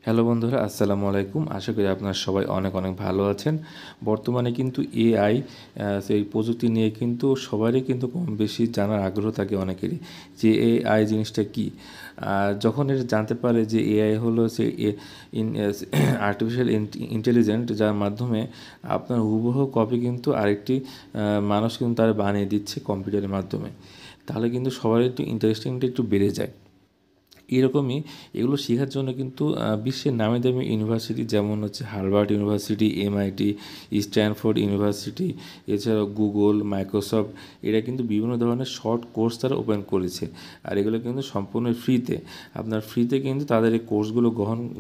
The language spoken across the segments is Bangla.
হ্যালো বন্ধুরা, আসসালামু আলাইকুম। আশা করি আপনারা সবাই অনেক অনেক ভালো আছেন। বর্তমানে কিন্তু এআই সেই প্রযুক্তি নিয়ে কিন্তু সবারই কিন্তু কম বেশি জানার আগ্রহ থাকে অনেকেরই, যে এআই জিনিসটা কী। যখন এটা জানতে পারে যে এআই হলো সে আর্টিফিশিয়াল ইন্টেলিজেন্ট, যার মাধ্যমে আপনার হুবহু কপি কিন্তু আরেকটি মানুষ কিন্তু তারা বানিয়ে দিচ্ছে কম্পিউটারের মাধ্যমে, তাহলে কিন্তু সবারই একটু ইন্টারেস্টিংটা একটু বেড়ে যায়। এরকমই এগুলো শেখার জন্য কিন্তু বিশ্বের নামি দামি ইউনিভার্সিটি, যেমন হচ্ছে Harvard university, MIT, Stanford university, এছাড়াও গুগল, মাইক্রোসফট, এরা কিন্তু বিভিন্ন ধরনের শর্ট কোর্স তারা ওপেন করেছে। আর এগুলো কিন্তু সম্পূর্ণ ফ্রিতে, আপনার ফ্রিতে কিন্তু তাদের এই কোর্সগুলো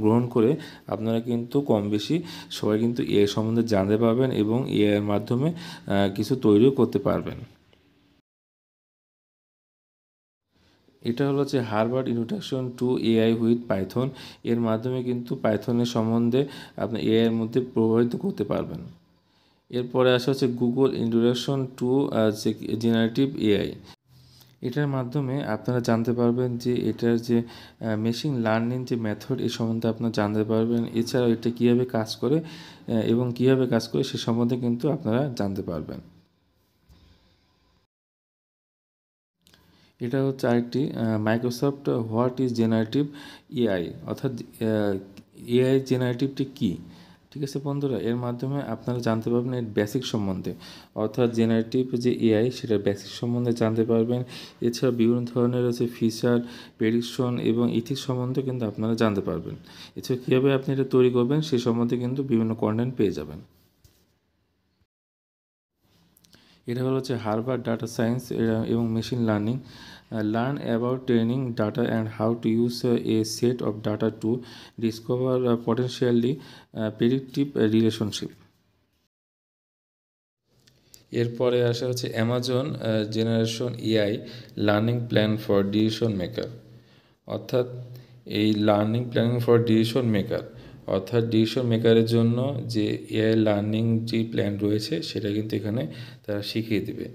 গ্রহণ করে আপনারা কিন্তু কম বেশি সবাই কিন্তু এ সম্বন্ধে জানতে পারবেন এবং এর মাধ্যমে কিছু তৈরিও করতে পারবেন। এটা হলো যে Harvard introduction to AI with Python. এর মাধ্যমে কিন্তু পাইথনের সম্বন্ধে আপনি এআইয়ের মধ্যে প্রভাবিত করতে পারবেন। এরপরে আসা হচ্ছে Google introduction to generative AI. এটার মাধ্যমে আপনারা জানতে পারবেন যে এটার যে মেশিন লার্নিং যে মেথড, এই সম্বন্ধে আপনারা জানতে পারবেন। এছাড়াও এটা কীভাবে কাজ করে এবং কীভাবে কাজ করে সে সম্বন্ধে কিন্তু আপনারা জানতে পারবেন। এটা হচ্ছে আরেকটি Microsoft what is generative AI, অর্থাৎ এআই জেনারেটিভটি কী। ঠিক আছে বন্ধুরা, এর মাধ্যমে আপনারা জানতে পারবেন এর বেসিক সম্বন্ধে, অর্থাৎ জেনারেটিভ যে এআই সেটার বেসিক সম্বন্ধে জানতে পারবেন। এছাড়া বিভিন্ন ধরনের হচ্ছে ফিচার, প্রেডিকশন এবং ইথিক্স সম্বন্ধে কিন্তু আপনারা জানতে পারবেন। এছাড়া কীভাবে আপনি এটা তৈরি করবেন সে সম্বন্ধে কিন্তু বিভিন্ন কন্টেন্ট পেয়ে যাবেন। এটা হলো হচ্ছে হার্ভার্ড ডাটা সায়েন্স এবং machine learning. Learn about training data and how to use a set of data to discover potentially predictive relationship. এরপরে আসা হচ্ছে Amazon generation AI learning plan for decision maker, অর্থাৎ এই learning planning for decision maker, অর্থাৎ ডিসিশন মেকারের জন্য যে এআই লার্নিং যে প্ল্যান রয়েছে সেটা কিন্তু এখানে তারা শিখিয়ে দেবে।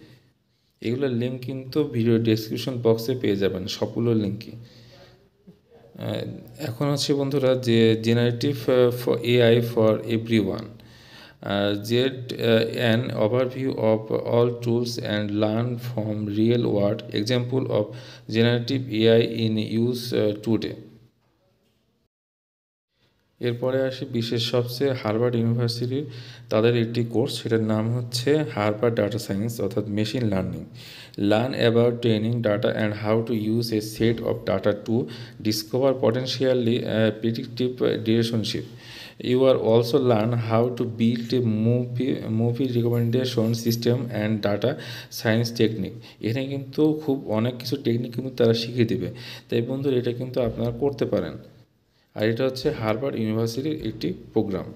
এগুলোর লিঙ্ক কিন্তু ভিডিও ডেসক্রিপশন বক্সে পেয়ে যাবেন, সবগুলো লিঙ্কই। এখন হচ্ছে বন্ধুরা যে generative for AI for every one, get an overview of all tools and learn from real world example of generative AI in use today. এরপরে আসি বিশ্বের সবচেয়ে হার্ভার্ড ইউনিভার্সিটির তাদের একটি কোর্স, সেটার নাম হচ্ছে হার্ভার্ড ডাটা সায়েন্স, অর্থাৎ machine learning. Learn about training data and how to use a set of data to discover potentially predictive relationship. You are also learn how to build a movie recommendation system and data science technique. এখানে কিন্তু খুব অনেক কিছু টেকনিক কিন্তু তারা শিখিয়ে দেবে। তাই বন্ধুরা, এটা কিন্তু আপনারা করতে পারেন। আর এটা হচ্ছে হার্ভার্ড ইউনিভার্সিটির একটি প্রোগ্রাম।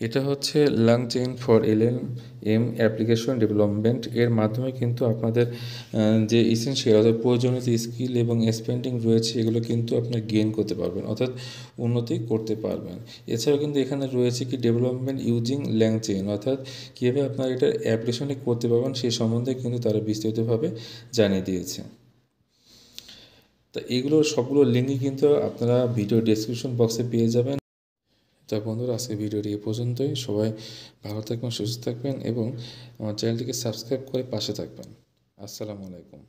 এটা হচ্ছে long chain for LLM application development. এর মাধ্যমে কিন্তু আপনাদের যে ইসেনশিয়াল অর্থাৎ প্রয়োজনীয় যে স্কিল এবং স্পেন্ডিং রয়েছে এগুলো কিন্তু আপনার গেইন করতে পারবেন, অর্থাৎ উন্নতি করতে পারবেন। এছাড়াও কিন্তু এখানে রয়েছে কি ডেভেলপমেন্ট ইউজিং ল্যাং চেইন, অর্থাৎ কীভাবে আপনারা এটা অ্যাপ্লিকেশনে করতে পারবেন সেই সম্বন্ধে কিন্তু তারা বিস্তারিতভাবে জানিয়ে দিয়েছে। তা এগুলো সবগুলো লিঙ্কই কিন্তু আপনারা ভিডিও ডেসক্রিপশন বক্সে পেয়ে যাবেন। তা বন্ধুরা, আজকে ভিডিওটি এ পর্যন্তই। সবাই ভালো থাকবেন, সুস্থ থাকবেন এবং আমার চ্যানেলটিকে সাবস্ক্রাইব করে পাশে থাকবেন। আসসালামু আলাইকুম।